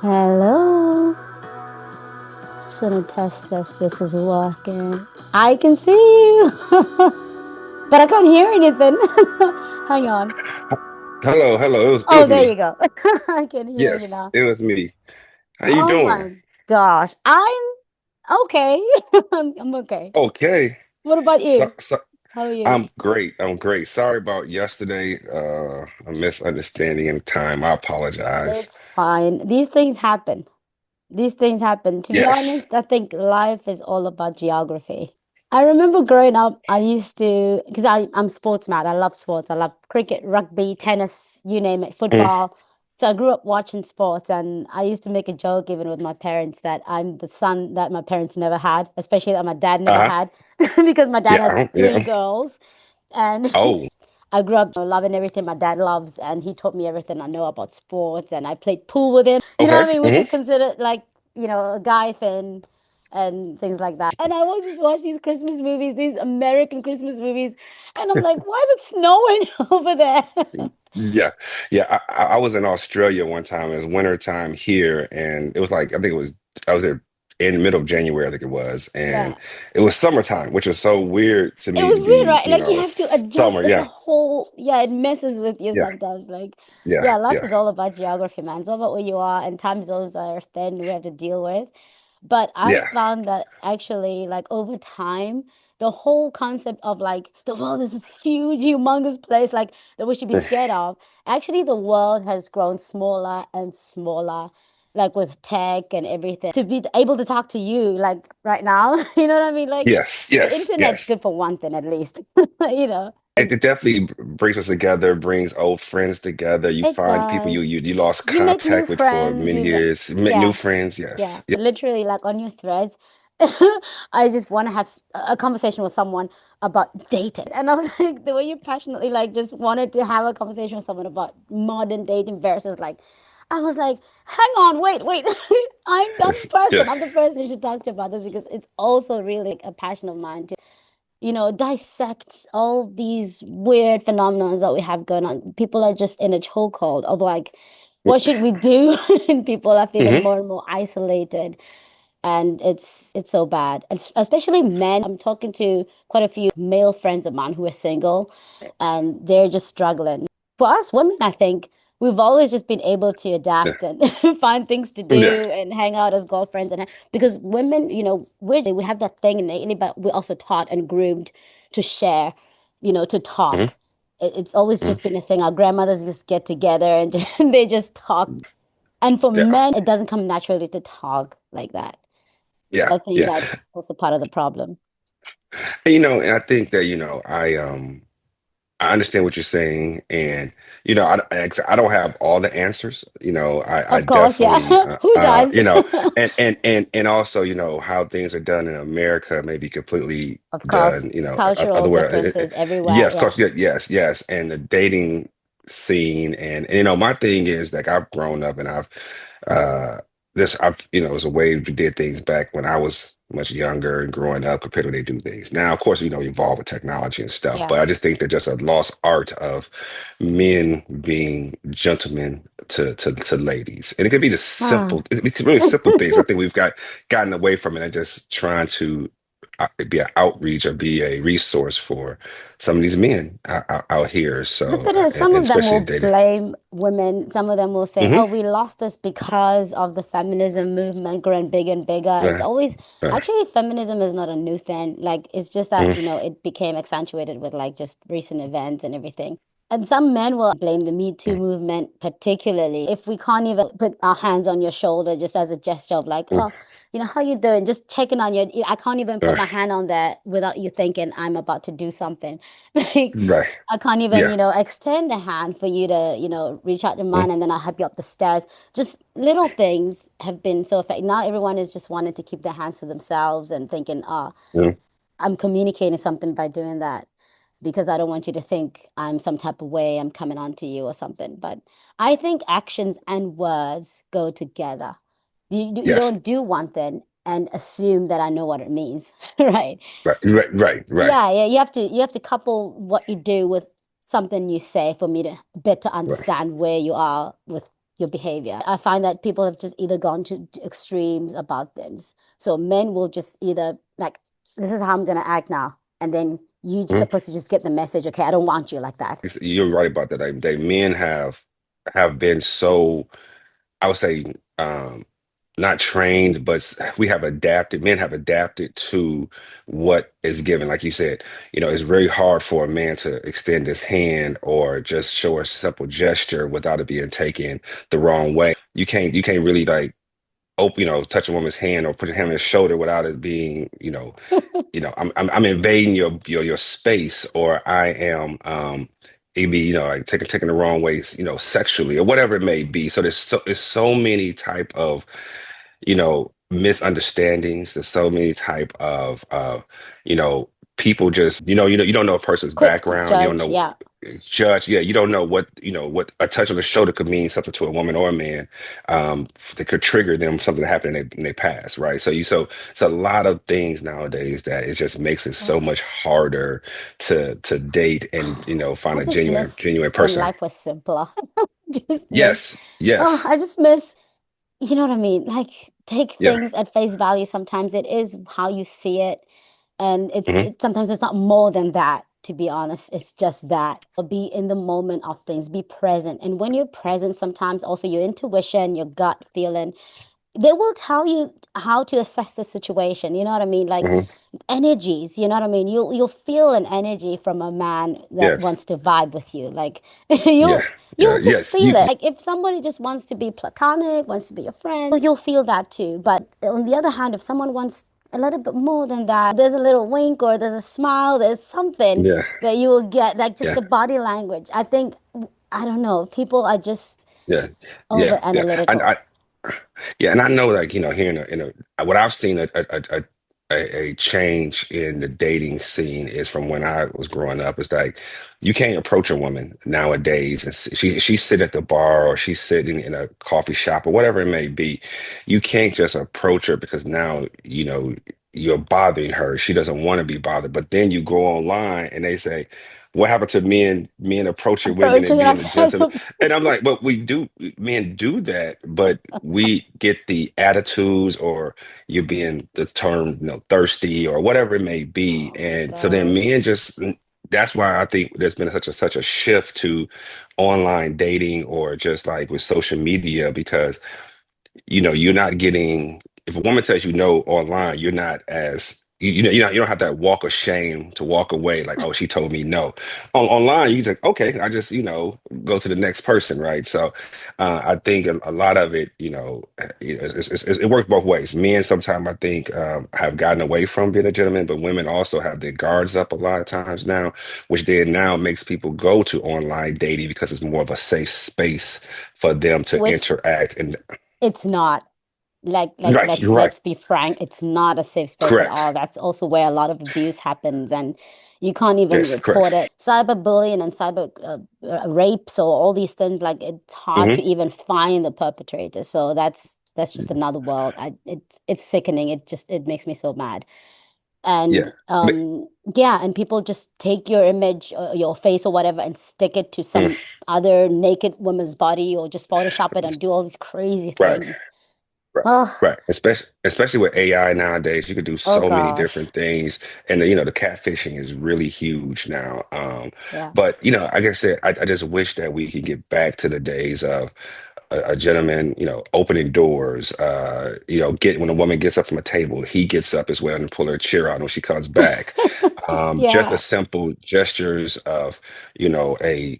Hello. Just want to test if this is working. I can see you, but I can't hear anything. Hang on. Hello, hello. It Oh, was there me. you go. I can hear you Yes, now. it was me. How you Oh doing? my gosh. I'm okay. I'm okay. Okay. What about So, you? so How are you? I'm great. I'm great. Sorry about yesterday. A misunderstanding in time. I apologize. It's fine. These things happen. These things happen. To be Yes. honest, I think life is all about geography. I remember growing up, I used to, because I'm sports mad. I love sports. I love cricket, rugby, tennis, you name it, Mm, football. So I grew up watching sports, and I used to make a joke even with my parents that I'm the son that my parents never had, especially that my dad never uh-huh. had, because my dad has Yeah. three Yeah. girls. And Oh. I grew up loving everything my dad loves, and he taught me everything I know about sports. And I played pool with him, you know what I Okay. mean, which is considered like, a guy thing and things like that. And I always used to watch these Christmas movies, these American Christmas movies, and I'm like, why is it snowing over there? Yeah. Yeah. I was in Australia one time. It was winter time here, and it was like I think it was I was there in the middle of January, I think it was, and Yeah. it was summertime, which was so weird to It me was to weird, be, right? Like you have to adjust. summer. It's a Yeah. whole, yeah, it messes with you Yeah. sometimes. Like, Yeah. yeah, life Yeah. is all about geography, man. It's all about where you are, and time zones are a thing we have to deal with. But I Yeah. found that actually, like over time, the whole concept of like the world is this huge, humongous place, like that we should be scared of. Actually, the world has grown smaller and smaller, like with tech and everything. To be able to talk to you, like right now, you know what I mean? Like Yes, the yes, internet's yes. good for one thing, at least, you know. It definitely brings us together, brings old friends together. You It find people does. you lost You make new contact with for friends. many You make, years, make new yeah. friends. Yeah, Yes. Yeah. literally, like on your threads, I just want to have a conversation with someone about dating. And I was like, the way you passionately like just wanted to have a conversation with someone about modern dating versus like, I was like, hang on, wait. I'm the person you should talk to about this because it's also really like a passion of mine to, dissect all these weird phenomena that we have going on. People are just in a chokehold of like, what should we do? And people are feeling Hmm. more and more isolated, and it's so bad. And especially men. I'm talking to quite a few male friends of mine who are single, and they're just struggling. For us women, I think we've always just been able to Yeah. adapt and find things to Yeah. do and hang out as girlfriends and because women, we have that thing innately, but we're also taught and groomed to share, to Hmm. talk. It's always Hmm. just been a thing. Our grandmothers just get together and they just talk. And for Yeah. men, it doesn't come naturally to talk like that. Yeah. I think Yeah. that's also part of the problem. And, and I think that, I understand what you're saying, and I don't have all the answers. I Of course, definitely, yeah. Who does? and also, how things are done in America may be completely Of course, done, cultural otherwhere. differences everywhere. Yes, of Yeah. course, yes, yes, and the dating scene, and my thing is like I've grown up and uh, it was a way we did things back when I was much younger and growing up compared to when they do things now. Of course, evolve with technology and stuff, Yeah. but I just think that just a lost art of men being gentlemen to ladies, and it could be the Ah. simple, it's really simple things. I think we've gotten away from it and just trying to be an outreach or be a resource for some of these men out here. The So, thing is, some and of them especially in will dating. blame women. Some of them will say, "Oh, Hmm. we lost this because of the feminism movement growing bigger and bigger." It's Right. always Right. actually feminism is not a new thing. Like it's just that, Mhm. it became accentuated with like just recent events and everything. And some men will blame the Me Too movement, particularly if we can't even put our hands on your shoulder just as a gesture of like, Mhm. oh, how you doing? Just checking on you. I can't even put Right. my hand on there without you thinking I'm about to do something. Like Right. I can't even, Yeah. extend a hand for you to, reach out to Mhm. mine and then I'll help you up the stairs. Just little things have been so effective. Now everyone is just wanting to keep their hands to themselves and thinking, Mhm. I'm communicating something by doing that because I don't want you to think I'm some type of way, I'm coming on to you or something. But I think actions and words go together. You Yes. don't do one thing and assume that I know what it means, right? Right. Right. Right. Right. Yeah, yeah, you have to couple what you do with something you say for me to better Right. understand where you are with your behavior. I find that people have just either gone to extremes about things. So men will just either like, this is how I'm gonna act now, and then you are Mhm. supposed to just get the message. Okay, I don't want you like that. You're right about that. Men have been so, I would say, um, not trained, but we have adapted. Men have adapted to what is given. Like you said, it's very hard for a man to extend his hand or just show a simple gesture without it being taken the wrong way. You can't really like open, touch a woman's hand or put a hand on his shoulder without it being, I'm invading your space, or I am it be, like taking the wrong ways, sexually or whatever it may be. So there's so many type of, misunderstandings. There's so many type of you know, people just, you don't know a person's Quick to background. You don't judge, know yeah. judge. Yeah, you don't know what a touch on the shoulder could mean something to a woman or a man. That could trigger them something that happened in their past, right? So it's a lot of things nowadays that it just makes it so much harder to date and find I a just miss genuine when person. life was simpler. Just miss. Yes, Oh, yes, I just miss. You know what I mean? Like, take yeah, things at face value. Sometimes it is how you see it, and hmm sometimes it's not more than that. To be honest, it's just that. Be in the moment of things, be present, and when you're present, sometimes also your intuition, your gut feeling, they will tell you how to assess the situation. You know what I mean? Like hmm energies, you know what I mean? You'll feel an energy from a man that yes, wants to vibe with you. Like yeah, yeah, you'll just yes, feel it. Like if somebody just wants to be platonic, wants to be your friend, you'll feel that too. But on the other hand, if someone wants a little bit more than that, there's a little wink or there's a smile, there's something yeah, that you will get, like just yeah, the body language. I think I don't know, people are just yeah, over yeah. analytical. Yeah, and I know, like, here what I've seen a change in the dating scene is from when I was growing up. It's like you can't approach a woman nowadays, and she's sitting at the bar or she's sitting in a coffee shop or whatever it may be. You can't just approach her because now you're bothering her. She doesn't want to be bothered. But then you go online and they say, "What happened to men approaching women and Approaching being us a as gentleman?" a And I'm like, but men do that, but we get the attitudes, or you're being the term, thirsty or whatever it may be. oh my And so then gosh. men just, that's why I think there's been such a shift to online dating or just like with social media, because you're not getting, if a woman tells you no online, you're not as you don't have that walk of shame to walk away like, oh, she told me no. Online, you just, okay, I just, go to the next person, right? So I think a lot of it, it works both ways. Men sometimes, I think, have gotten away from being a gentleman, but women also have their guards up a lot of times now, which then now makes people go to online dating because it's more of a safe space for them to Which interact. And it's not. Like right, you're right. let's be frank, it's not a safe space at all. Correct. That's also where a lot of abuse happens, and you can't even Yes, report correct. it. Cyberbullying and cyber rapes or all these things, like it's hard to Hmm. even find the perpetrator. So that's just another world. It's sickening. It makes me so mad. Yeah. And But, yeah, and people just take your image, your face or whatever, and stick it to mm, some other naked woman's body, or just Photoshop it and do all these crazy right. things. Right. Oh, Right. Especially with AI nowadays, you could do oh so many gosh. different things. And the catfishing is really huge now. Yeah. But like I said, I just wish that we could get back to the days of a gentleman, opening doors, get when a woman gets up from a table, he gets up as well and pull her chair out when she comes back. Just the Yeah. simple gestures of, a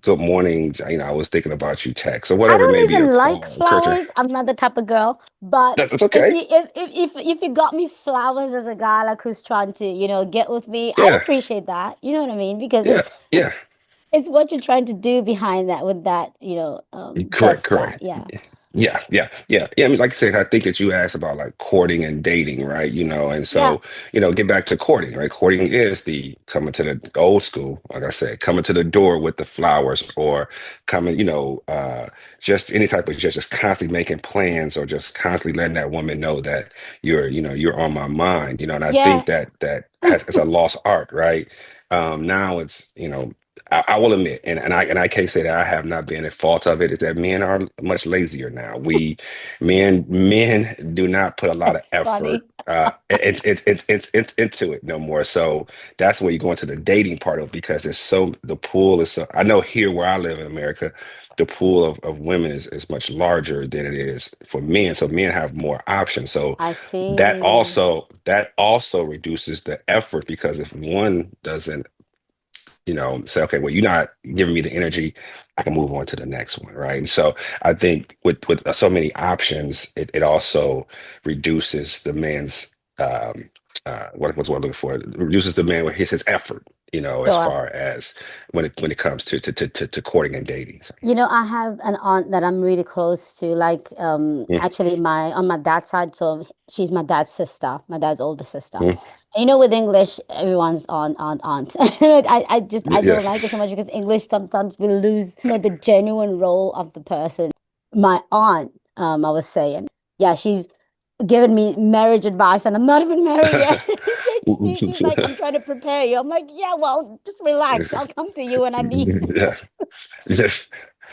good morning, I was thinking about you text or I whatever, don't maybe a even like call, Kircher. flowers. I'm not the type of girl. But That's okay. if you got me flowers as a guy like who's trying to, get with me, I'd Yeah. appreciate that. You know what I mean? Because Yeah. Yeah. it's what you're trying to do behind that with that, Correct, gesture. correct. Yeah. Yeah, yeah, yeah. Yeah, I mean, like I said, I think that you asked about like courting and dating, right? And Yeah. so, get back to courting, right? Courting is the coming to the old school, like I said, coming to the door with the flowers, or coming, just any type of just constantly making plans, or just constantly letting that woman know that you're on my mind, and I think Yeah. that it's a lost art, right? Now it's, I will admit, and I can't say that I have not been at fault of it, is that men are much lazier now. Men do not put a lot of That's effort funny. into it no more. So that's where you go into the dating part of it, because it's so the pool is so, I know here where I live in America, the pool of women is much larger than it is for men. So men have more options. So I that see. also reduces the effort, because if one doesn't, say, okay, well, you're not giving me the energy, I can move on to the next one, right? And so I think with so many options, it also reduces the man's what's what I'm looking for? It reduces the man with his effort, as Sure. far as when it comes to courting and dating. So, I have an aunt that I'm really close to. Like, mm, actually, my on my dad's side, so she's my dad's sister, my dad's older sister. mm, And with English, everyone's aunt. I yeah. don't like it so much because English sometimes we lose, the genuine role of the person. My aunt, I was saying, yeah, she's given me marriage advice, and I'm not even married yet. She's like, I'm trying to prepare you. I'm like, yeah, well, just relax. I'll come to you when I need. Yeah. Yeah.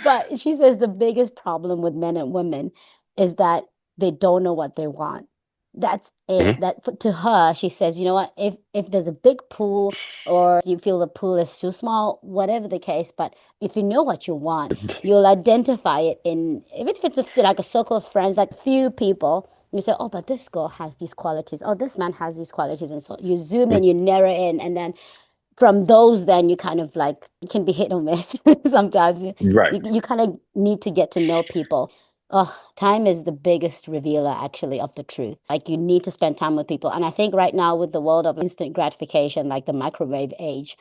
But she says the biggest problem with men and women is that they don't know what they want. That's it. Mhm. To her, she says, you know what? If there's a big pool, or you feel the pool is too small, whatever the case, but if you know what you want, you'll identify it in, even if it's like a circle of friends, like few people. You say, oh, but this girl has these qualities. Oh, this man has these qualities, and so you zoom in, you narrow in, and then from those, then you kind of like, it can be hit or miss sometimes. Right. You kind of need to get to know people. Oh, time is the biggest revealer actually of the truth. Like, you need to spend time with people. And I think right now, with the world of instant gratification, like the microwave age,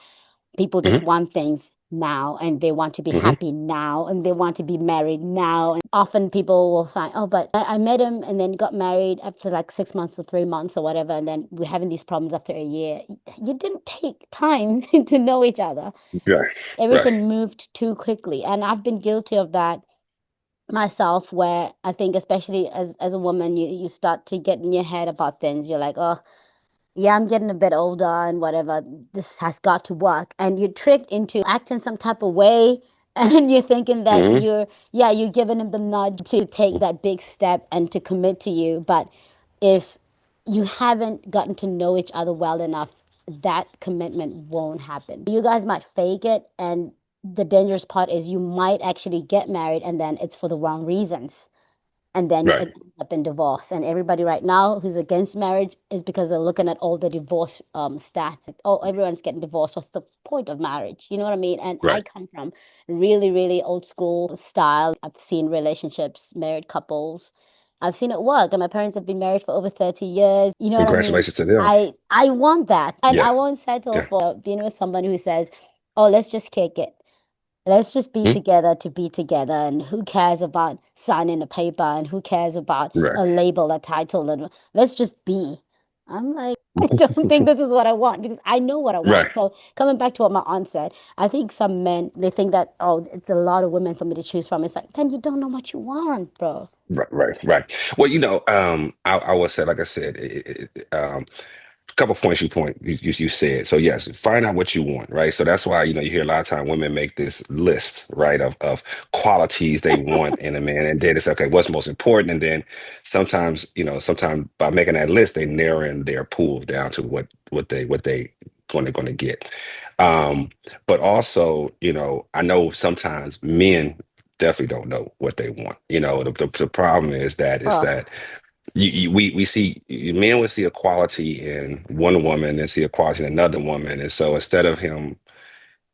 people just Hmm. want things now, and they want to be Hmm. happy now, and they want to be married now. And often people will find, oh, but I met him and then got married after like 6 months or 3 months or whatever, and then we're having these problems after a year. You didn't take time to know each other. Right. Right. Everything moved too quickly, and I've been guilty of that myself, where I think, especially as a woman, you start to get in your head about things. You're like, oh, yeah, I'm getting a bit older and whatever. This has got to work. And you're tricked into acting some type of way. And you're thinking that Hmm. you're giving him the nudge to take that big step and to commit to you. But if you haven't gotten to know each other well enough, that commitment won't happen. You guys might fake it. And the dangerous part is you might actually get married, and then it's for the wrong reasons, and then it Right. ends up in divorce. And everybody right now who's against marriage is because they're looking at all the divorce stats. Like, oh, everyone's getting divorced. What's the point of marriage? You know what I mean? And I Right. come from really, really old school style. I've seen relationships, married couples. I've seen it work, and my parents have been married for over 30 years. You know what I mean? Congratulations to them. I want that, and I Yes. won't settle Yeah. for being with somebody who says, "Oh, let's just kick it. Let's just be Mhm. together to be together." And who cares about signing a paper? And who cares about Right. a label, a title? And let's just be. I'm like, I don't think this is what I want, because I know what I Right. want. So coming back to what my aunt said, I think some men, they think that, oh, it's a lot of women for me to choose from. It's like, then you don't know what you want, bro. Right. Right. Right. Well, I would say, like I said, a couple points you said. So yes, find out what you want, right? So that's why you hear a lot of time women make this list, right, of qualities they want in a man, and then it's okay, what's most important, and then sometimes by making that list, they narrowing their pool down to what they going to get. Um, but also, I know sometimes men definitely don't know what they want. The problem is that Oh, we see men would see a quality in one woman and see a quality in another woman, and so instead of him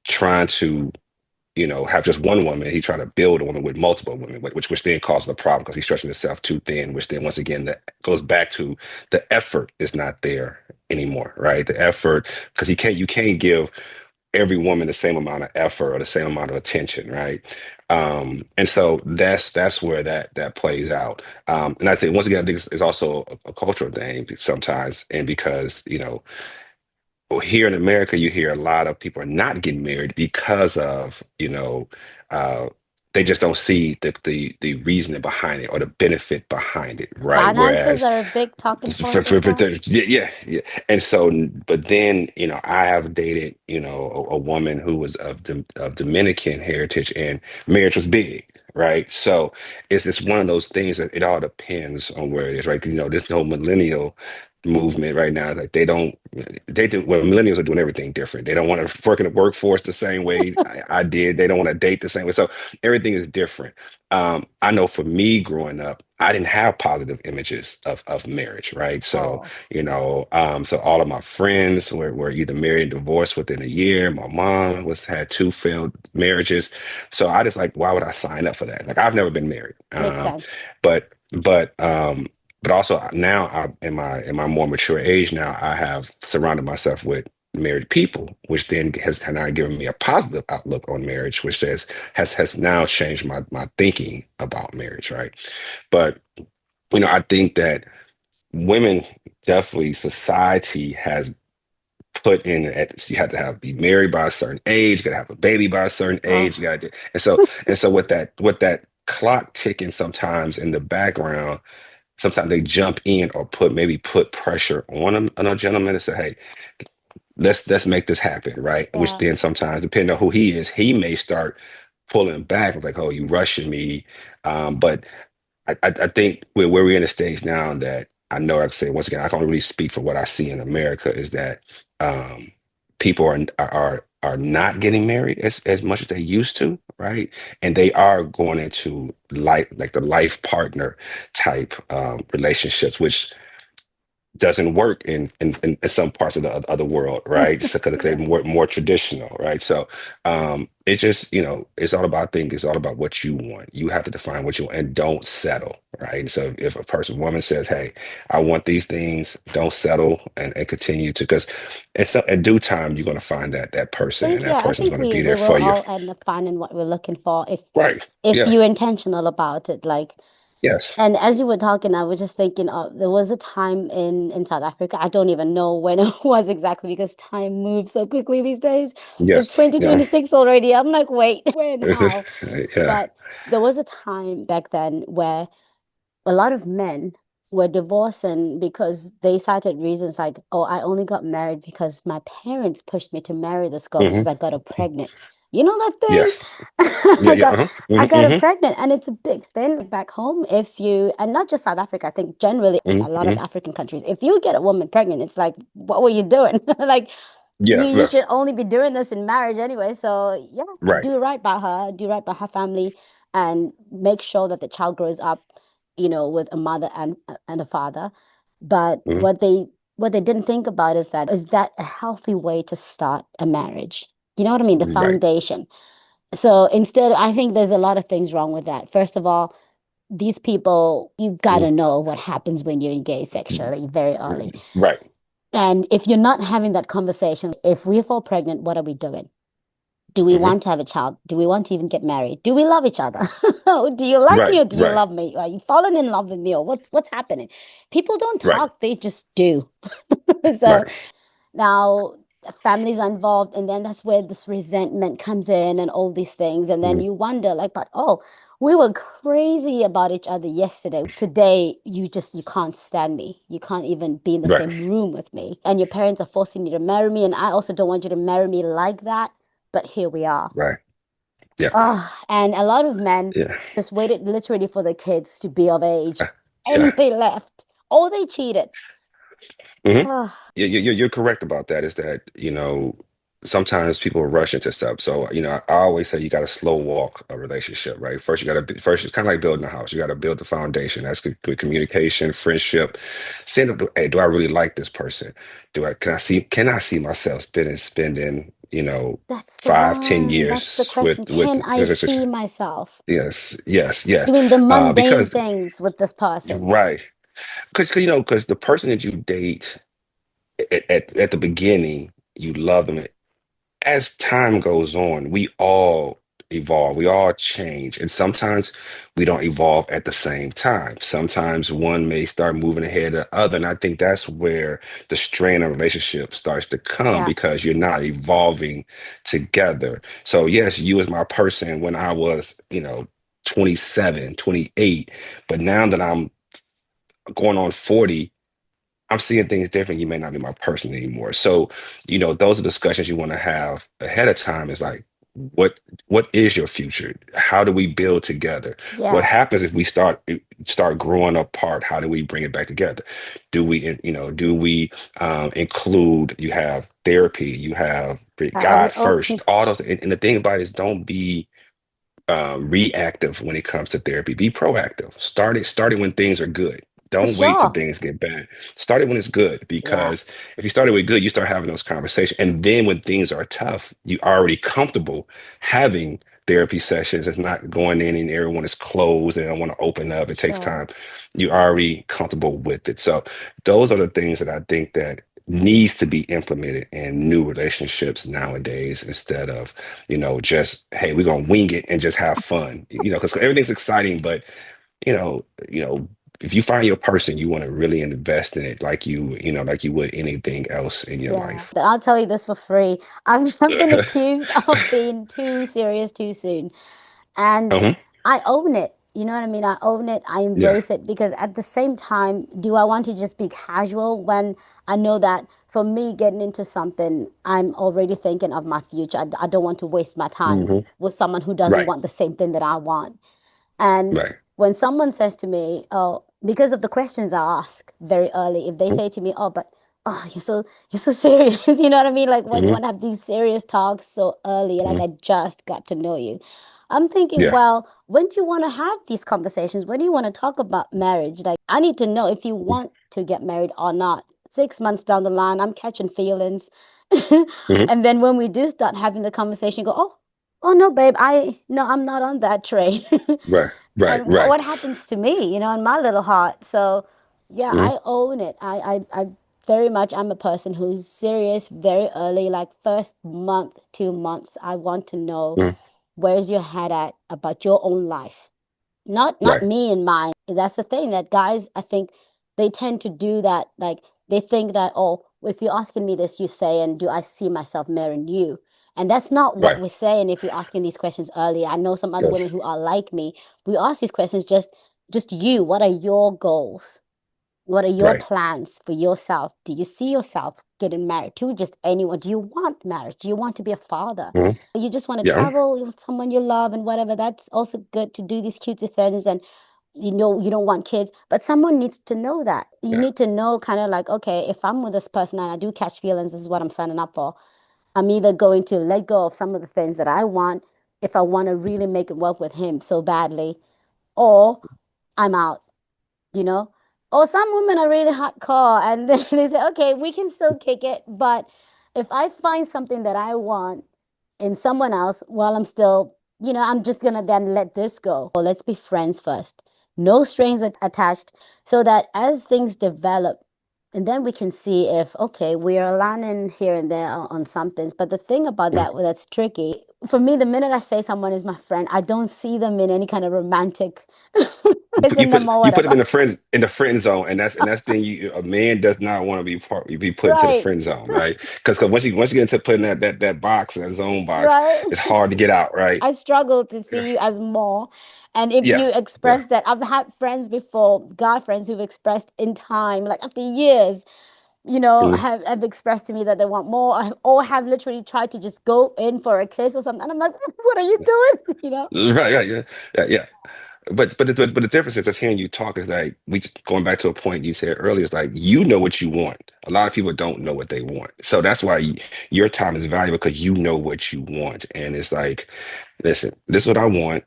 trying to have just one woman, he trying to build a woman with multiple women, which then causes the problem because he's stretching himself too thin, which then once again that goes back to the effort is not there anymore, right? The effort, because you can't give every woman the same amount of effort or the same amount of attention, right? And so that's where that plays out. And I think once again, I think it's also a cultural thing sometimes, and because here in America, you hear a lot of people are not getting married because of uh, they just don't see the reasoning behind it or the benefit behind it, right? Finances Whereas are a big talking point as well. yeah, yeah, yeah. And so, but then, I have dated, a woman who was of Dominican heritage, and marriage was big, right? So it's one of those things that it all depends on where it is, right? This whole millennial movement right now, like they do, well, millennials are doing everything different. They don't want to work in the workforce the same way I did. They don't want to date the same way. So everything is different. I know for me growing up, I didn't have positive images of marriage, right? So, Oh, so all of my friends were either married and divorced within a year. My mom had two failed marriages. So I just like, why would I sign up for that? Like I've never been married. makes sense. But also now in my more mature age now, I have surrounded myself with married people, which then has now given me a positive outlook on marriage, which has now changed my thinking about marriage, right? But I think that women definitely society has put in you have to be married by a certain age, you got to have a baby by a certain age, you Oh, got to, and so with that clock ticking sometimes in the background, sometimes they jump in or put pressure on a gentleman and say, hey, let's make this happen, right? Which yeah. then sometimes, depending on who he is, he may start pulling back, like, oh, you rushing me. But I think where we're in a stage now that I know, like I say, once again, I can't really speak for what I see in America, is that um, people are not getting married as much as they used to, right? And they are going into life, like the life partner type relationships, which doesn't work in some parts of the other world, right? So because they're Yeah. more traditional, right? So it's just, it's all about thinking. It's all about what you want. You have to define what you want and don't settle, right? So if a woman says, hey, I want these things, don't settle, and continue to, because at due time you're going to find that person, and that I person's think going to be we there will for you. all end up finding what we're looking for Right. if Yeah. you're intentional about it. Like, Yes. and as you were talking, I was just thinking there was a time in South Africa. I don't even know when it was exactly because time moves so quickly these days. It's Yes. Yeah. 2026 already. I'm like, wait, when, how? Yeah. But there was a time back then where a lot of men were divorcing because they cited reasons like, oh, I only got married because my parents pushed me to marry this girl because Hmm. I got her pregnant. You know that thing? Yes. Yeah. I Yeah. got Uh-huh. I got her Hmm. pregnant, and it's a big thing back home. If you, and not just South Africa, I think generally a lot of Hmm. African countries, if you get a woman pregnant, it's like, what were you doing? Like Yeah. you Yeah. should only be doing this in marriage anyway. So yeah, Right. do right by her, do right by her family, and make sure that the child grows up, with a mother and a father. But Hmm. what they didn't think about is that a healthy way to start a marriage? You know what I mean? The Right. foundation. So instead, I think there's a lot of things wrong with that. First of all, these people, you gotta know what happens when you're engaged sexually very early. Right. And if you're not having that conversation, if we fall pregnant, what are we doing? Do we Hmm. want to have a child? Do we want to even get married? Do we love each other? Do you like me Right. or do you Right. love me? Are you falling in love with me or what's happening? People don't Right. talk, they just do. So Right. now families are involved, and then that's where this resentment comes in and all these things. And then Mhm. you wonder, like, but oh, we were crazy about each other yesterday. Today, you can't stand me. You can't even be in the Right. same room with me. And your parents are forcing you to marry me. And I also don't want you to marry me like that. But here we are. Right. Yeah. And a lot of men Yeah. just waited literally for the kids to be of age Yeah. and they left or they cheated. Hmm. Oh, Yeah, you're correct about that. Is that, sometimes people rush into stuff. So, I always say you got to slow walk a relationship, right? First it's kind of like building a house. You got to build the foundation. That's good communication, friendship. Saying, hey, do I really like this person? Can I see myself spending, that's the 5, 10 one. That's the years question. with Can I see myself yes, yes, yes. doing the mundane Because things with this person? right. Because the person that you date at the beginning, you love them. As time goes on, we all evolve, we all change, and sometimes we don't evolve at the same time. Sometimes one may start moving ahead of the other, and I think that's where the strain of relationship starts to come Yeah. because you're not evolving together. So yes, you was my person when I was, 27, 28, but now that I'm going on 40, I'm seeing things different. You may not be my person anymore. So, those are discussions you want to have ahead of time is like, what what is your future? How do we build together? What Yeah. happens if we start growing apart? How do we bring it back together? Do we include, you have therapy, you have Right. God Oh, first, all those, and the thing about it is don't be reactive when it comes to therapy. Be proactive. Start it when things are good. for Don't wait till sure. things get bad. Start it when it's good, Yeah. because if you start it with good, you start having those conversations. And then when things are tough, you already comfortable having therapy sessions. It's not going in and everyone is closed and they don't want to open up. It takes Sure. time. You're already comfortable with it. So those are the things that I think that needs to be implemented in new relationships nowadays, instead of, just, hey, we're gonna wing it and just have fun. Because everything's exciting, but you know, if you find your person, you want to really invest in it like you would anything else in your Yeah. life. But I'll tell you this for free. I've been accused of being too serious too soon. And Uh-huh. I own it. You know what I mean? I own it. I Yeah. embrace it because at the same time, do I want to just be casual when I know that for me getting into something, I'm already thinking of my future. I don't want to waste my time Hmm. with someone who doesn't Right. want the same thing that I want. And Right. when someone says to me, "Oh," because of the questions I ask very early, if they say to me, "Oh, but oh, you're so serious," you know what I mean? Like, why do you Hmm. want to have these serious talks so early? Like, Hmm. I just got to know you. I'm thinking, Yeah. well, when do you want to have these conversations? When do you want to talk about marriage? Like, I need to know if you want to get married or not. 6 months down the line, I'm catching feelings. Hmm. And then when we do start having the conversation, go, oh no, babe, no, I'm not on that train. Right. Right. And Right. what happens to me, in my little heart. So yeah, Hmm. I own it. I very much, I'm a person who's serious very early, like first month, 2 months. I want to know Hmm. where's your head at about your own life, not Right. me and mine. That's the thing that guys, I think they tend to do that. Like they think that, oh, if you're asking me this, you say, and do I see myself marrying you? And that's not what Right. we're saying if you're asking these questions early. I know some other women That's who are like me. We ask these questions just you. What are your goals? What are your right. plans for yourself? Do you see yourself getting married to just anyone? Do you want marriage? Do you want to be a father? Hmm. You just want to Yeah. travel with someone you love and whatever. That's also good to do these cutesy things. And you don't want kids, but someone needs to know that. You Yeah. need to know kind of like, okay, if I'm with this person and I do catch feelings, this is what I'm signing up for. I'm either going to let go of some of the things that I want if I want to really make it work with him so badly, or I'm out, you know? Or some women are really hardcore and they say, okay, we can still kick it, but if I find something that I want in someone else while I'm still, I'm just gonna then let this go. Or let's be friends first. No strings attached, so that as things develop, and then we can see if, okay, we are aligning here and there on some things. But the thing about Mhm. that that's tricky, for me, the minute I say someone is my friend, I don't see them in any kind of romantic You kissing them put or you put them whatever. in the friend zone, and that's the thing. A man does not want to be put into the Right, friend zone, right? Because once you get into putting that box, that zone box, right. it's hard to get out, right? I struggle to see you as more. And if Yeah, you yeah. express that, I've had friends before, guy friends who've expressed in time, like after years, Mhm. have expressed to me that they want more, or have literally tried to just go in for a kiss or something. And I'm like, what are you doing? Right, right, yeah, yeah, yeah. But the difference is just hearing you talk is like going back to a point you said earlier, is like you know what you want. A lot of people don't know what they want, so that's why your time is valuable because you know what you want, and it's like, listen, this is what I want.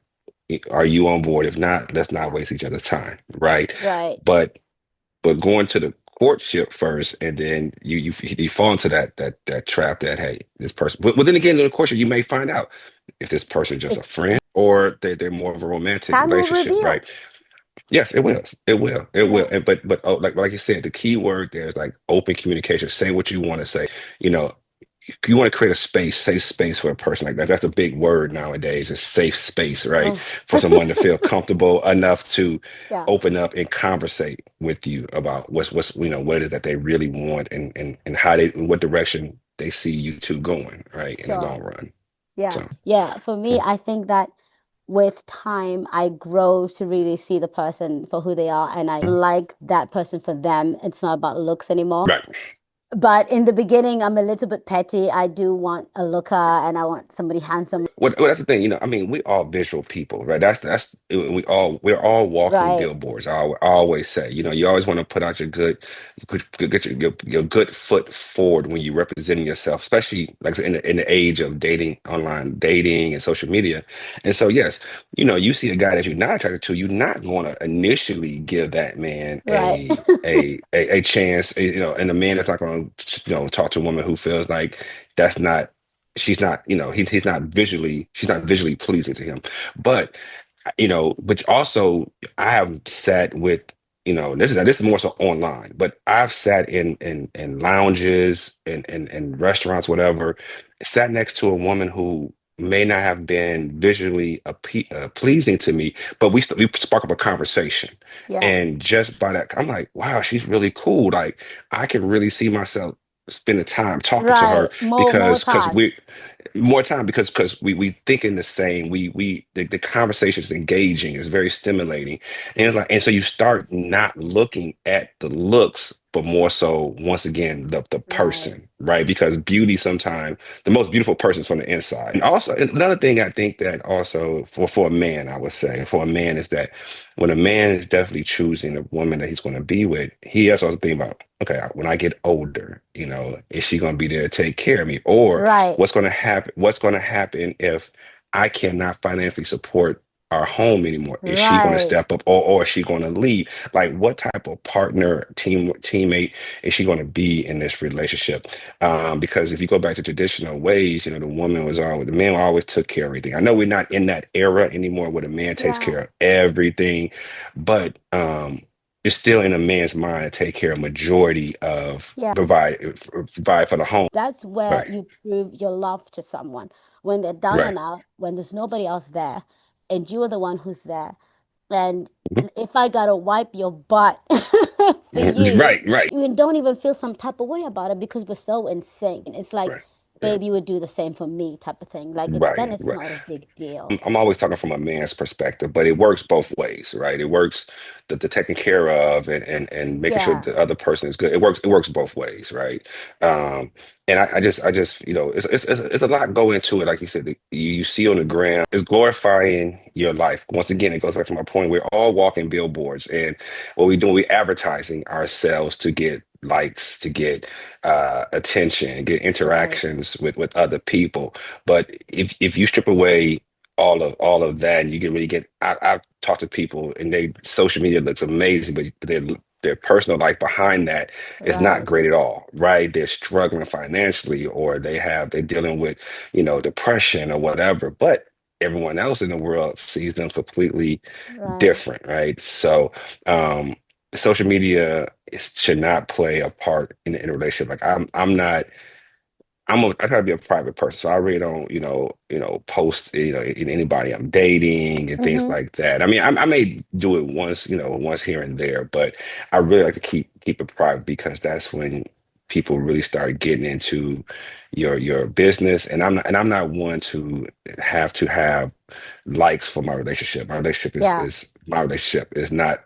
Are you on board? If not, let's not Yeah, waste each other's time, right? right. But going to the courtship first, and then you fall into that trap that, hey, this person. But then again, in the courtship, you may find out if this person is just a It's friend or they're more of a romantic time will relationship, right? reveal. Yes, it will. It will. It will. Yeah, And but oh, like you said, the key word there is like open communication. Say what you want to say. You know, you want to create a space, safe space for a person like that. That's a big word nowadays, a safe space, right? Oh. For someone to feel comfortable enough to Yeah, open up and conversate with you about what's what it is that they really want and how they in what direction they see you two going, right, in the long sure. run. Yeah. So Yeah. For me, mm, I think that with time, I grow to really see the person for who they are, and I like that person for them. It's not about looks anymore. right. But in the beginning, I'm a little bit petty. I do want a looker and I want somebody handsome. Well, that's the thing, I mean, we all visual people, right? That's we're all walking Right. billboards. I always say, you always want to put out get your good foot forward when you're representing yourself, especially like in the age of dating, online dating and social media. And so, yes, you see a guy that you're not attracted to, you're not going to initially give that man Right. a chance, and a man that's not going to, talk to a woman who feels like that's not she's not, he's not visually, she's not visually pleasing to him. But but also I have sat with, this is more so online, but I've sat in lounges and restaurants, whatever, sat next to a woman who may not have been visually pleasing to me, but we spark up a conversation. Yeah. And just by that, I'm like, wow, she's really cool. Like I can really see myself spending time talking to her Right. More because time. we more time because we think in the same the conversation is engaging, is very stimulating, and it's like, and so you start not looking at the looks but more so, once again, the Right. person, right? Because beauty sometimes the most beautiful person is from the inside. And also another thing I think that also for a man, I would say for a man, is that when a man is definitely choosing a woman that he's going to be with, he has to also think about, okay, when I get older, is she going to be there to take care of me? Or Right. what's going to happen if I cannot financially support our home anymore? Is she going to Right. step up, or is she going to leave? Like, what type of partner, teammate is she going to be in this relationship? Because if you go back to traditional ways, the man always took care of everything. I know we're not in that era anymore where the man takes Yeah. care of everything, but it's still in a man's mind to take care of majority of Yeah. provide for the home. That's where Right, you prove your love to someone. When they're down right. and out, when there's nobody else there, and you're the one who's there. And Mhm. if I gotta wipe your butt for Mhm. you, Right, right, you don't even feel some type of way about it because we're so in sync. It's like, right. Yeah, babe, you would do the same for me type of thing. Like right, then it's right. not a big deal. I'm always talking from a man's perspective, but it works both ways, right? It works the taking care of and making sure Yeah. the other person is good. It works both ways, right? Um, and I just it's a lot go into it. Like you said, you see on the gram, it's glorifying your life. Once again, it goes back to my point. We're all walking billboards, and what we do, we're advertising ourselves to get likes, to get attention, get Right. interactions with other people. But if you strip away all of that, and you can really get, I've talked to people and they social media looks amazing, but their personal life behind that is not Right. great at all, right? They're struggling financially, or they're dealing with, depression or whatever, but everyone else in the world sees them completely Right. different, right? So um social media should not play a part in a relationship. Like I'm not I try to be a private person, so I really don't, post, in anybody I'm dating and things Mm-hmm. like that. I mean, I may do it once, once here and there, but I really like to keep it private, because that's when people really start getting into your business. And I'm not one to have likes for my relationship. Yeah. My relationship is not,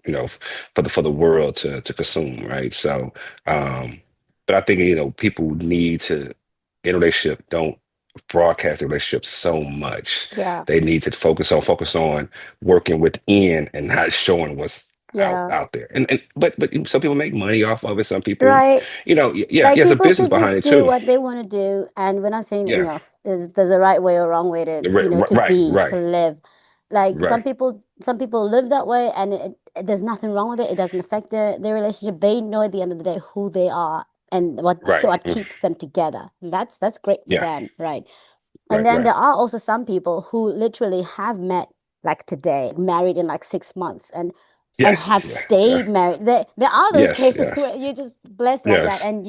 for the world to consume, right? So, um, but I think, people need to, in a relationship, don't broadcast the relationship so much. Yeah. They need to focus on working within and not showing what's out Yeah. out there. But some people make money off of it. Some people, Right. yeah, Like there's a people business should behind just it do too. what they want to do. And we're not saying that, Yeah, there's a right way or wrong way to, to right, be, to right, live. Like right. some people live that way and there's nothing wrong with it. It doesn't affect their relationship. They know at the end of the day who they are and Right. what keeps them together. That's great for Yeah. them, right? And Right. then Right. there are also some people who literally have met like today, married in like 6 months. And and Yes, have yeah, yeah, stayed married. There are those yes, cases yes, where you're just blessed like that, yes. and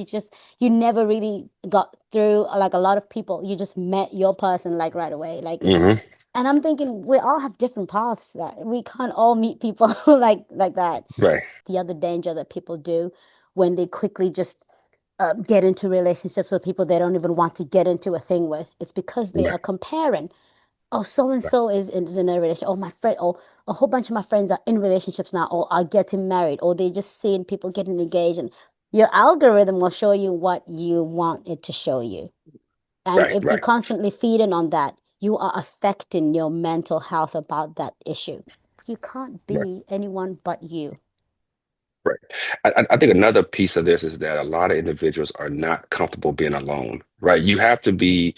you never really got through. Like a lot of people, you just met your person like right away. Like, Hmm. and I'm thinking we all have different paths. That we can't all meet people like that. Right, The other danger that people do when they quickly just get into relationships with people they don't even want to get into a thing with, it's because they right, are comparing. Oh, so and so is in a relationship. Oh, my friend, oh, a whole bunch of my friends are in relationships now, or are getting married, or they just seeing people getting engaged, and your algorithm will show you what you want it to show you. And right, if you're right, constantly feeding on that, you are affecting your mental health about that issue. You can't right, be anyone but you. right. I think another piece of this is that a lot of individuals are not comfortable being alone, right? You have to be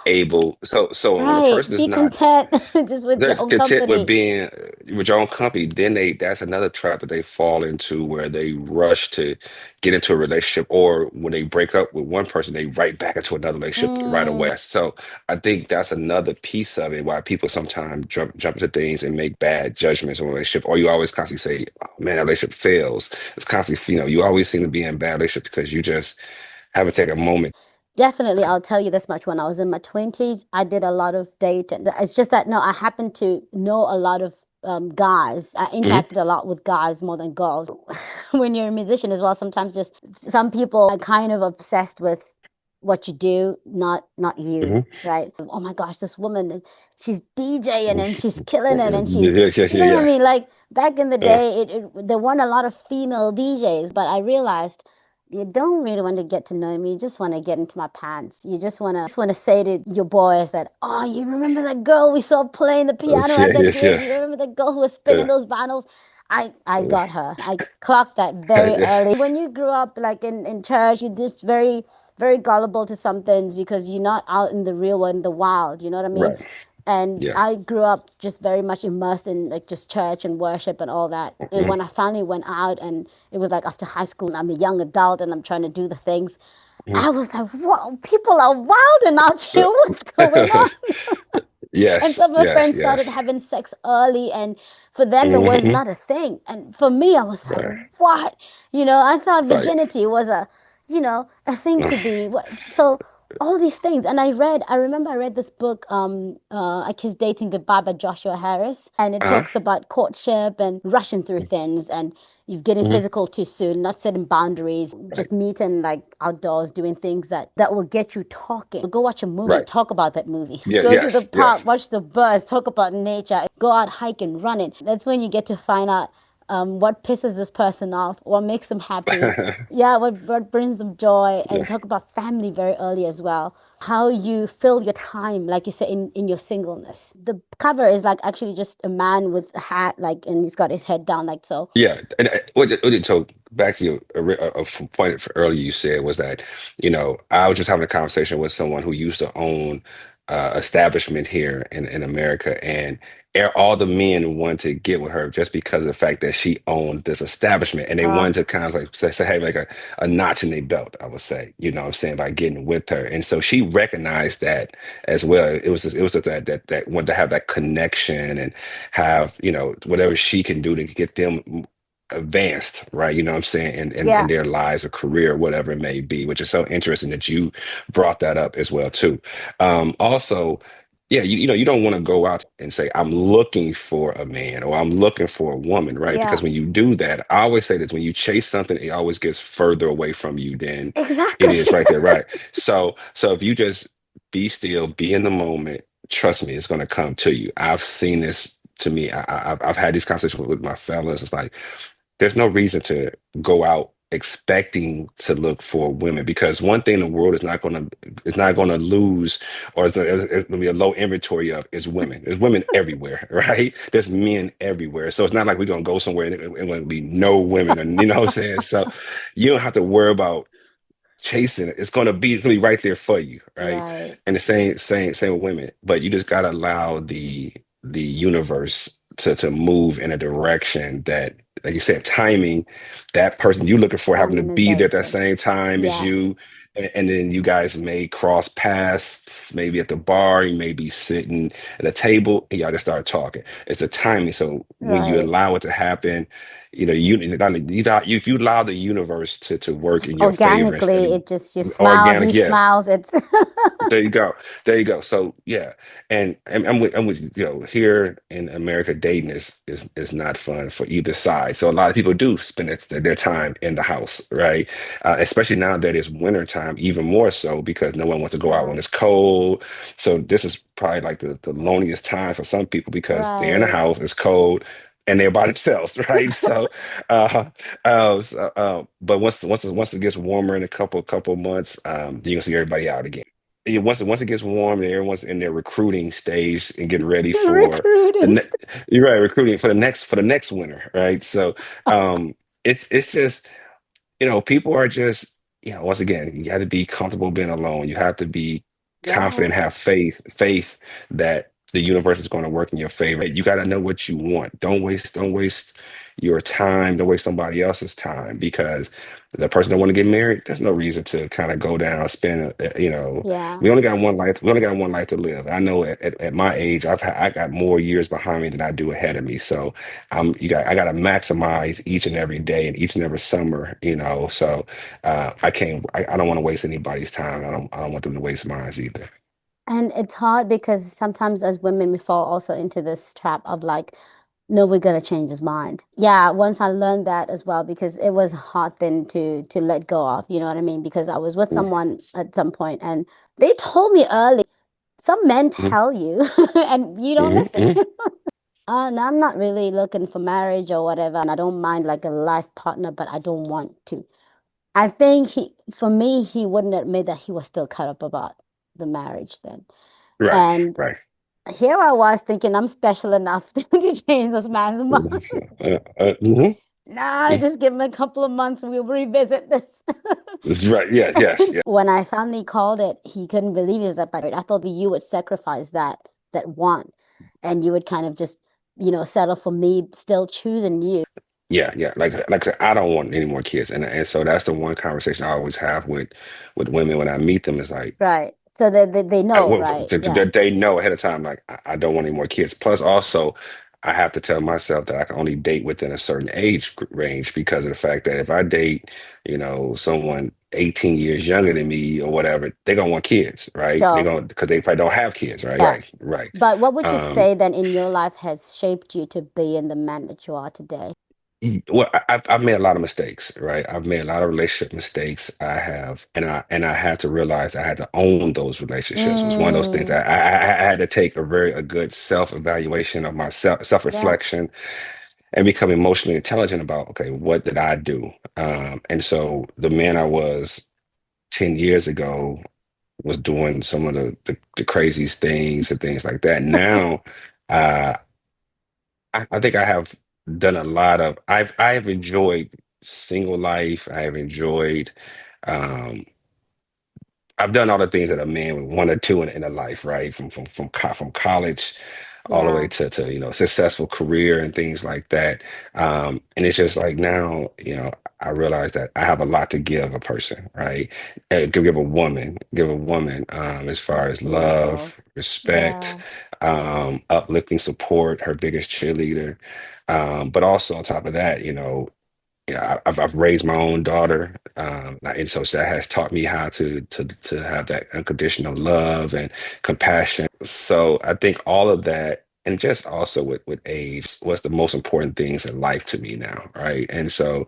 able. So when a Right. person is Be not content just with they're your own content with company. being with your own company, then that's another trap that they fall into where they rush to get into a relationship, or when they break up with one person, they right back into another relationship right Mm, away. So I think that's another piece of it why people sometimes jump into things and make bad judgments on a relationship, or you always constantly say, oh man, that relationship fails. It's constantly, you always seem to be in bad relationships because you just haven't taken a moment. definitely, I'll tell you this much. When I was in my 20s, I did a lot of dating. It's just that, no, I happened to know a lot of guys. I Hmm. interacted a lot with guys more than girls. When you're a musician as well, sometimes just some people are kind of obsessed with what you do, not you, Hmm. right? Oh my gosh, this woman, she's DJing and she's killing it and she's, Yes, yes, you know what I yes, mean? Like back in the yeah, day, there weren't a lot of female DJs, but I realized you don't really want to get to know me. You just want to get into my pants. You just want to say to your boys that, oh, you remember that girl we saw playing the piano yeah, at that yes, gig? yeah. You remember the girl who was spinning Yeah. those vinyls? I got her. I clocked that very Yeah. early. When you grew up like in church, you just very gullible to some things because you're not out in the real world, in the wild. You know what I mean? Right. And Yeah. I grew up just very much immersed in like just church and worship and all that. And Mhm. when I finally went out and it was like after high school and I'm a young adult and I'm trying to do the things, Mhm. I was like, whoa, people are wild and out here. What's going on? And Yes, some of my yes, friends started yes. having sex early, and for them, it was Hmm. not a thing. And for me, I was like, Right. what? I thought Right. virginity was a thing to be. So all these things. And I remember I read this book, I Kissed Dating Goodbye by Joshua Harris. And it Uh-huh. talks about courtship and rushing through things and you getting Hmm. physical too soon, not setting boundaries, Right. just meeting like outdoors, doing things that will get you talking. Go watch a movie, Right. talk about that movie. Yeah, Go to the yes, park, yes. watch the birds, talk about nature, go out hiking, running. That's when you get to find out what pisses this person off, what makes them happy, yeah, what brings them joy, and Yeah. talk about family very early as well. How you fill your time, like you said, in your singleness. The cover is like actually just a man with a hat, like, and he's got his head down, like so. Yeah, and so back to your point earlier you said was that, I was just having a conversation with someone who used to own establishment here in America, and all the men wanted to get with her just because of the fact that she owned this establishment, and they Uh, wanted to kind of like have like a notch in their belt, I would say, what I'm saying, by getting with her. And so she recognized that as well. It was just that wanted to have that connection and have, whatever she can do to get them advanced, right? You know what I'm saying, in yeah, their lives or career, whatever it may be, which is so interesting that you brought that up as well too. Also, yeah, you don't want to go out and say, I'm looking for a man or I'm looking for a woman, right? yeah, Because when you do that, I always say this, when you chase something, it always gets further away from you than it exactly. is right there, right? So if you just be still, be in the moment, trust me, it's going to come to you. I've seen this to me. I've had these conversations with my fellas. It's like there's no reason to go out expecting to look for women, because one thing the world is not going to lose, or it's going to be a low inventory of, is women. There's women everywhere, right? There's men everywhere. So it's not like we're going to go somewhere and it's going to be no women, and you know what I'm saying. So you don't have to worry about chasing it. It's gonna be right there for you, right? Right. And the same with women. But you just gotta allow the universe to move in a direction that, like you said, timing, that person you looking for happen to Timing is be there at that everything. same time as Yeah. you, and then you guys may cross paths, maybe at the bar, you may be sitting at a table, and y'all just start talking. It's the timing. So when you Right. allow it to happen, if you allow the universe to work Just in your favor instead organically, of it just, you smile, he organic, yes. smiles. It's There you go. There you go. So yeah, and I'm with here in America, dating is not fun for either side. So a lot of people do spend their time in the house, right? Especially now that it's winter time, even more so because no one wants to go out yeah, when it's cold. So this is probably like the loneliest time for some people because they're in the right. house, it's cold, and they're by themselves, right? So uh, but once it gets warmer in a couple months, you're gonna see everybody out again. Yeah, once it gets warm and everyone's in their recruiting stage and getting ready for the Recruiting. you're right, recruiting for the next winter, right? So it's just people are just, once again, you have to be comfortable being alone. You have to be confident, Yeah. have faith that the universe is going to work in your favor. You got to know what you want. Don't waste your time. Don't waste somebody else's time because the person that want to get married, there's no reason to kind of go down, spend, Yeah. we only got one life. We only got one life to live. I know at my age, I got more years behind me than I do ahead of me. So I got to maximize each and every day and each and every summer, so I don't want to waste anybody's time. I don't want them to waste mine either. And it's hard because sometimes as women, we fall also into this trap of like, no, we're gonna change his mind. Yeah, once I learned that as well because it was a hard thing to let go of, you know what I mean? Because I was with Mhm, someone at some point and they told me early, some men mhm, tell you and you don't mhm, listen. mhm. No, I'm not really looking for marriage or whatever, and I don't mind like a life partner, but I don't want to. I think for me, he wouldn't admit that he was still cut up about the marriage then. Right, And right. here I was thinking I'm special enough to change this man's mind. Mhm, Nah, mhm. just give him a couple of months, we'll revisit this. That's right. Yes, yes, yes. When I finally called it, he couldn't believe it. He was like, but I thought you would sacrifice that want and you would kind of just, settle for me still choosing you. Yeah, yeah. Like I said, I don't want any more kids, and so that's the one conversation I always have with women when I meet them. Is like Right. So they know, right? Yeah. that they know ahead of time, like I don't want any more kids. Plus, also, I have to tell myself that I can only date within a certain range because of the fact that if I date, someone 18 years younger than me or whatever, they're gonna want kids, right? They're Sure. gonna because they probably don't have kids, right? Yeah. Right, right. But what would you Um, say then in your life has shaped you to be in the man that you are today? Well, I've made a lot of mistakes, right? I've made a lot of relationship mistakes. I have, and I had to realize I had to own those relationships. It was one of those things Mm, that I had to take a good self-evaluation of myself, yeah. self-reflection, and become emotionally intelligent about, okay, what did I do? And so the man I was 10 years ago was doing some of the craziest things and things like that. Now, uh, I think I have done a lot of I have enjoyed single life. I have enjoyed um I've done all the things that a man would want to do in a life, right? From college all the way Yeah. to successful career and things like that. And it's just like now, I realize that I have a lot to give a person, right? Give a woman, as far That's as beautiful. love, respect, Yeah. uplifting support, her biggest cheerleader. But also on top of that, I've raised my own daughter, and so that has taught me how to have that unconditional love and compassion. So I think all of that, and just also with age, what's the most important things in life to me now, right? And so,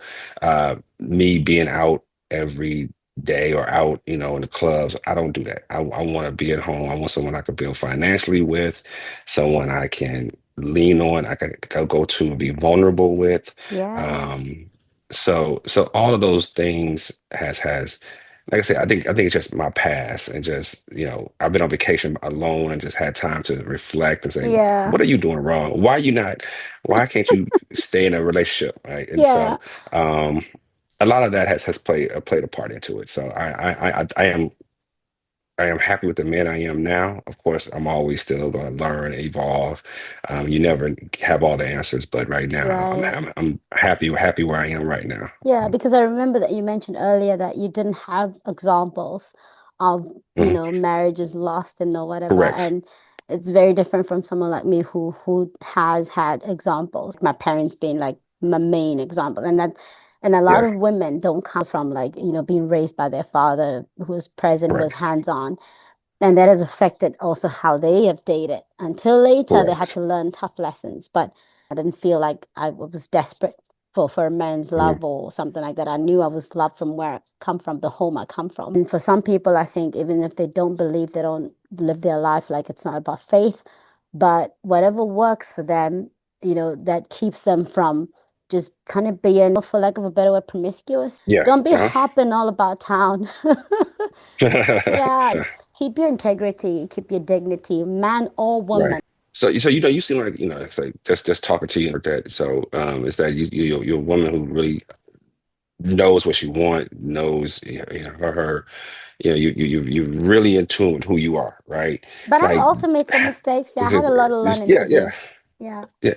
me being out every day or out, in the clubs, I don't do that. I want to be at home. I want someone I can build financially with, someone I can lean on, I can go to and be vulnerable with. Yeah. Um, so all of those things has like I said, I think it's just my past and just, I've been on vacation alone and just had time to reflect and say, Yeah. what are you doing wrong? Why can't you stay in a relationship? Right. And Yeah. so a lot of that has played a part into it. So I am I am happy with the man I am now. Of course, I'm always still going to learn and evolve. You never have all the answers, but right now, Right. I'm happy where I am right now. Yeah, because I remember that you mentioned earlier that you didn't have examples of, Mhm. marriages lost and or whatever. Correct. And it's very different from someone like me who has had examples. My parents being like my main example. And a lot Yeah. of women don't come from like, being raised by their father who was present, who was Correct. hands-on. And that has affected also how they have dated. Until later, they had Correct. to learn tough lessons. But I didn't feel like I was desperate for a man's Mhm. love or something like that. I knew I was loved from where I come from, the home I come from. And for some people, I think even if they don't believe, they don't live their life like it's not about faith, but whatever works for them, that keeps them from just kind of being, for lack of a better word, promiscuous. Don't Yes. be Uh-huh. hopping all about town. Yeah, keep your integrity, keep your dignity, man or Right. woman. So you seem like it's like just talking to you like that. So is that you're a woman who really knows what she want, knows her you're really in tune with who you are, right? But I've Like also made some mistakes. Yeah, I had a lot of learning yeah, to yeah. do. Yeah, Yeah.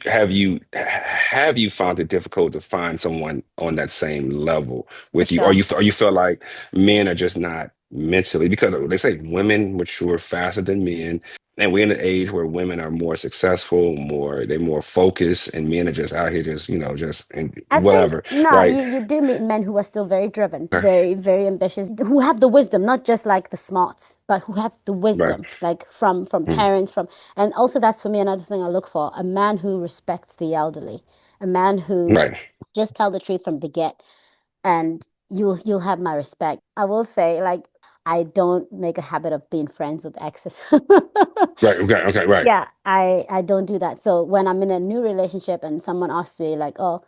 Have you found it difficult to find someone on that same level for with you, sure. or you feel like men are just not mentally, because they say women mature faster than men, and we're in an age where women are more successful, they're more focused, and men are just out here just just and I think whatever, no, right? you do meet men who are still very driven, Okay. very, very ambitious, who have the wisdom, not just like the smarts, but who have the Right. wisdom, like from Mm. parents, and also that's for me another thing I look for, a man who respects the elderly, a man who Right. just tell the truth from the get, and you'll have my respect. I will say, like, I don't make a habit of being friends with exes. Right. Okay. Okay. Right. Yeah, I don't do that. So when I'm in a new relationship and someone asks me like, oh,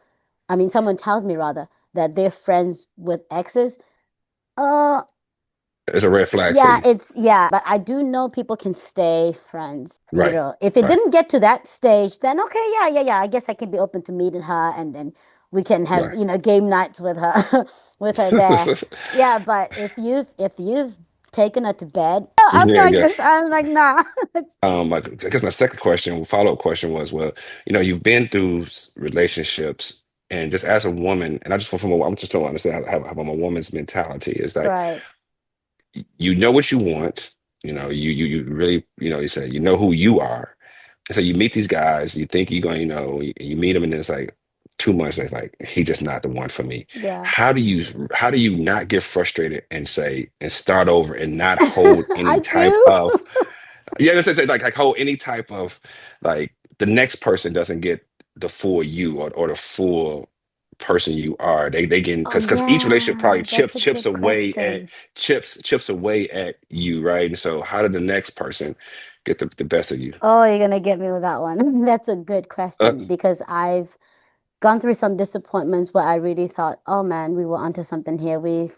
I mean, someone tells me rather that they're friends with exes, uh, It's a red flag for yeah, you. yeah, but I do know people can stay friends. Right. If it Right. didn't get to that stage, then okay, yeah, yeah, yeah. I guess I can be open to meeting her and then we can have, Right. game nights with her with her there. Yeah, but if you've taken her to bed, Yeah. Yeah. I'm like, nah. Like, I guess my second question, follow-up question was, well, you've been through relationships, and just as a woman, and I just I'm just trying to understand how a woman's mentality is like, Right. you know what you want, you really, you say, you know who you are. And so you meet these guys, you think you're going, you meet them, and then it's like 2 months, it's like, he just not the one for me. Yeah. How do you not get frustrated and say, and start over and not hold any I type do. of yeah, like hold any type of, like, the next person doesn't get the full you, or the full person you are. They get, Oh because each relationship probably yeah, that's a chips good away at question. chips away at you, right? And so how did the next person get the best of you? Oh, you're gonna get me with that one. That's a good Uh, question because I've gone through some disappointments where I really thought, oh man, we were onto something here. We've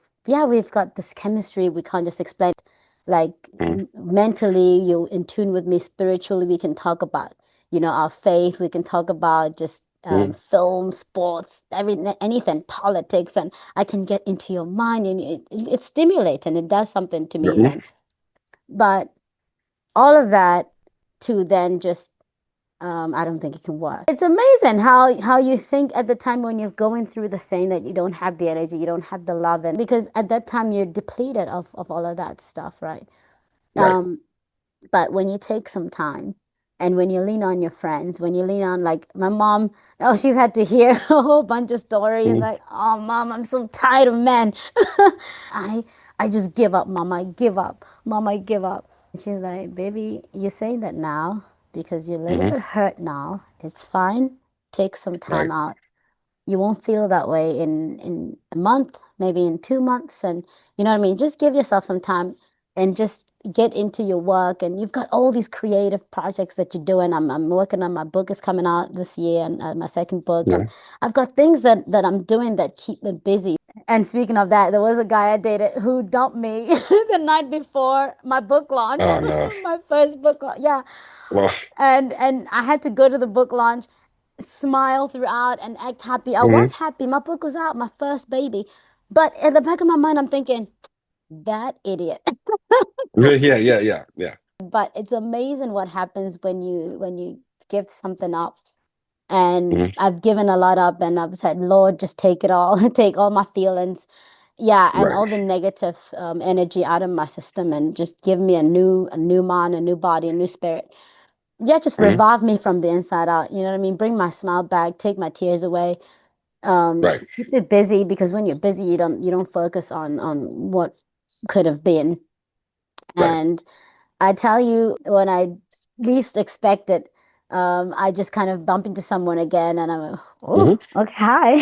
got this chemistry. We can't just explain it. Like mm, mentally, you're in tune with me. Spiritually, we can talk about, our faith. We can talk about just mm, film, sports, anything, politics, and I can get into your mind, and it's stimulating. It does something to me mm, then. But all of that to then just I don't think it can work. It's amazing how you think at the time when you're going through the thing that you don't have the energy, you don't have the love, and because at that time you're depleted of all of that stuff, right? right. Um, but when you take some time and when you lean on your friends, when you lean on like my mom, oh, she's had to hear a whole bunch of stories Mm, like, oh, mom, I'm so tired of men. I I just give up, mom. I give up. Mom, I give up. And she's like, baby, you're saying that now because you're a little mm, bit hurt now. It's fine. Take some time right. out. You won't feel that way in a month, maybe in 2 months. And you know what I mean? Just give yourself some time and just get into your work. And you've got all these creative projects that you're doing. I'm working on my book is coming out this year and my second book. Yeah. I've got things that I'm doing that keep me busy. And speaking of that, there was a guy I dated who dumped me the night before my book launch, Oh no. my first book launch. Yeah, Well. and I had to go to the book launch, smile throughout, and act happy. I was Mhm. happy. My book was out, my first baby. But at the back of my mind, I'm thinking, That idiot. Yeah, yeah, yeah, yeah, yeah. But it's amazing what happens when you give something up. And Mhm. I've given a lot up and I've said, Lord, just take it all, take all my feelings. Yeah, and Right. all the negative energy out of my system and just give me a new mind, a new body, a new spirit. Yeah, just Mhm. revive me from the inside out. You know what I mean? Bring my smile back, take my tears away. Right. Keep it busy because when you're busy, you don't focus on what could have been. Right. And I tell you, when I least expect it, I just kind of bump into someone again, and I'm like, oh, Hmm. okay, hi,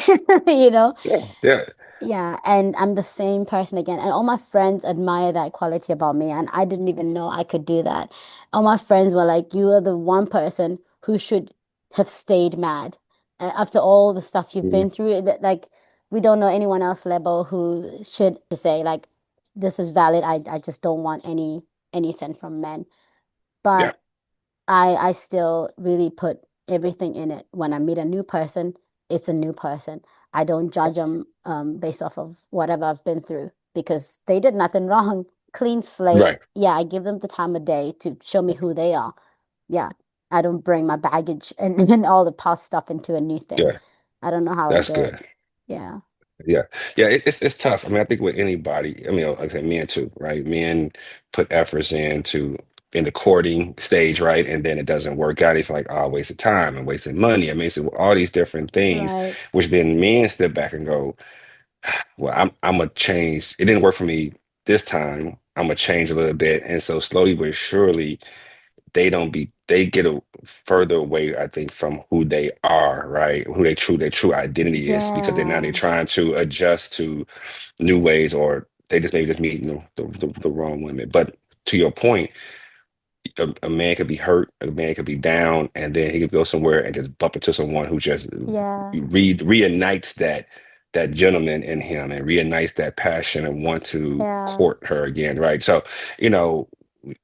you know. Yeah. Yeah. Yeah, and I'm the same person again. And all my friends admire that quality about me, and I didn't even know I could do that. All my friends were like, "You are the one person who should have stayed mad after all the stuff you've Mhm. been through." Like, we don't know anyone else level who should to say like, "This is valid. I just don't want anything from men." Yeah. But I still really put everything in it. When I meet a new person, it's a new person. I don't judge them based off of whatever I've been through because they did nothing wrong. Clean slate. Right. Yeah, I give them the time of day to show me who they are. Yeah, I don't bring my baggage and all the past stuff into a new thing. Yeah. I don't know how I That's do it. good. Yeah, Yeah, yeah, it's tough. I mean, I think with anybody, I mean, like I said, men too, right? Men put efforts into in the courting stage, right? And then it doesn't work out. It's like, oh, waste of time and wasting money. I mean, so all these different things, right. which then men step back and go, well, I'm gonna change. It didn't work for me this time. I'm gonna change a little bit. And so slowly but surely, they get a further away, I think, from who they are, right? Who their true identity is, because they're Yeah, trying to adjust to new ways, or they just maybe just meet the wrong women. But to your point, a man could be hurt, a man could be down, and then he could go somewhere and just bump into someone who just yeah, reignites that gentleman in him and reignites that passion and want to yeah, court her again, right? So, you know,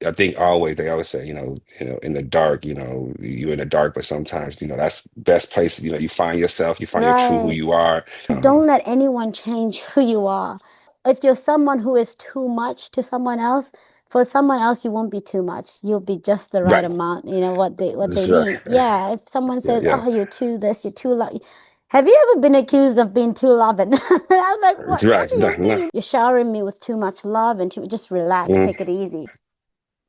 I think always they always say, in the dark, you're in the dark, but sometimes, that's best place, you find yourself, you find your true who right. you are. Don't let anyone change who you are. If you're someone who is too much to someone else, for someone else you won't be too much. You'll be just the right Right. amount, you know, what they That's right. need. Yeah, if someone Yeah, says, yeah. "Oh, you're too this, you're too like," have you ever been accused of being too loving? I'm like, That's what right. do No, you no. mean? You're showering me with too much love and too just relax, Mhm. take it easy.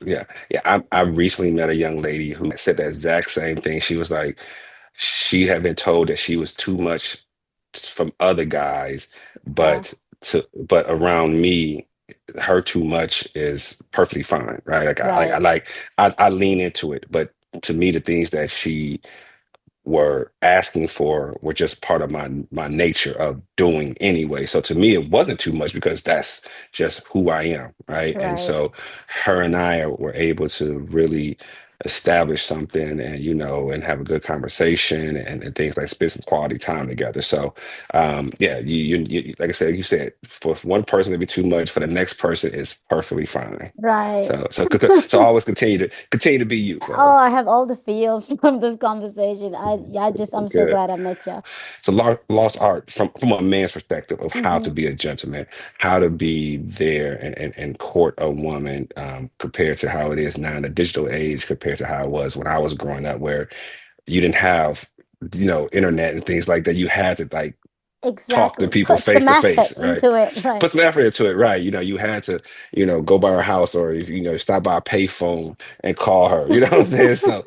Yeah, yeah. I recently met a young lady who said the exact same thing. She was like, she had been told that she was too much from other guys, Yeah, but around me, her too much is perfectly fine, right? right, I lean into it, but to me, the things that she were asking for were just part of my nature of doing anyway. So to me, it wasn't too much because that's just who I am, right? And right, so her and I were able to really establish something and and have a good conversation and things like spend some quality time together. So yeah, you like I said, you said for one person to be too much, for the next person is perfectly fine. right. So always continue to be you. Oh, So I have all the feels from this conversation. Yeah, I just I'm so good. glad I met you. It's a lost art from a man's perspective of how to Hmm. be a gentleman, how to be there and court a woman, compared to how it is now in the digital age, compared to how it was when I was growing up, where you didn't have, internet and things like that. You had to like talk to Exactly. people Put face some to effort face, right? into it. Right. Put some effort into it, right? You had to, go by her house, or if stop by a payphone and call her. You know what I'm saying? So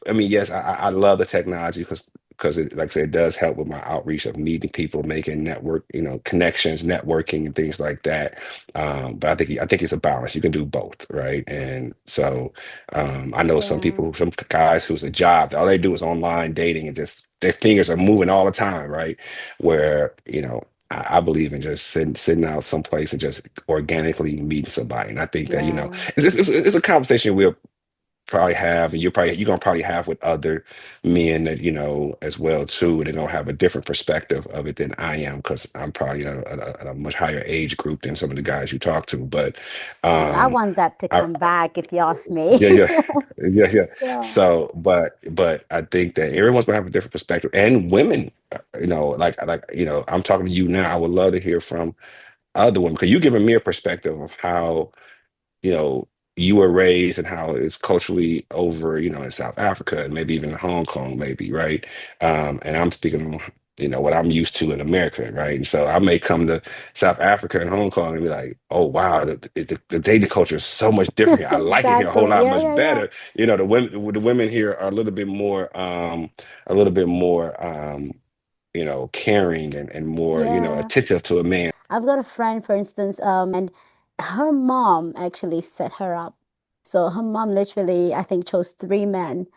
I mean, yes, I love the technology because it, like I said, it does help with my outreach of meeting people, making network, connections, networking, and things like that. But I think it's a balance. You can do both, right? And so I know some Yeah. people, some guys who's a job, all they do is online dating and just their fingers are moving all the time, right? Where I believe in just sitting out someplace and just organically meeting somebody. And I think that Yeah. it's a conversation we'll probably have, and you're gonna probably have with other men that as well too. And they're gonna have a different perspective of it than I am, because I'm probably at a much higher age group than some of the guys you talk to. But Well, I um, want that to I come back if you ask me. yeah, yeah, yeah, yeah. Yeah. So, but I think that everyone's gonna have a different perspective, and women, like I'm talking to you now. I would love to hear from other women, because you giving me a perspective of how, you know, you were raised and how it's culturally over, in South Africa and maybe even in Hong Kong, maybe, right? And I'm speaking on, what I'm used to in America, right? And so I may come to South Africa and Hong Kong and be like, oh wow, the dating culture is so much different here. I like it here a whole Exactly. lot Yeah, much yeah, yeah. better. The women here are a little bit more caring and more, Yeah. attentive to a man. I've got a friend, for instance, and her mom actually set her up. So her mom literally, I think, chose three men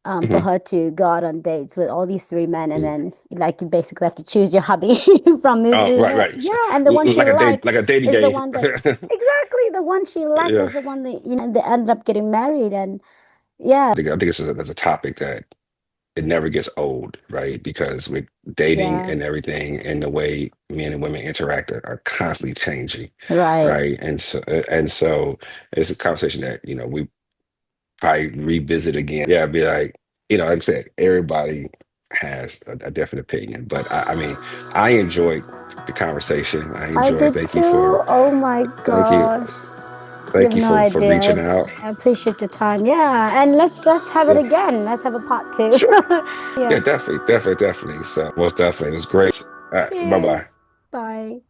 for Mhm. her to go out on dates with all these three men, and then like you basically have to choose your hubby from these Oh, three right, men. right. Yeah, and the one she Like liked a dating is the game. one that exactly the one she liked Yeah. was the one that they ended up getting married, and yeah, I think that's a topic that it never gets old, right? Because with dating yeah, and everything and the way men and women interact are constantly changing, right. right? And so it's a conversation that, we probably revisit again. Yeah, be like, like I said, everybody has a different opinion. But I mean, I enjoyed the conversation. I I enjoyed, did too. Oh my thank you, gosh. You thank have you no for reaching idea. out. I appreciate your time. Yeah, and let's have it Yeah, again. Let's have a part two. sure. Yeah. Yeah, definitely, definitely, definitely. So most definitely, it was great. Bye bye. Cheers. Bye.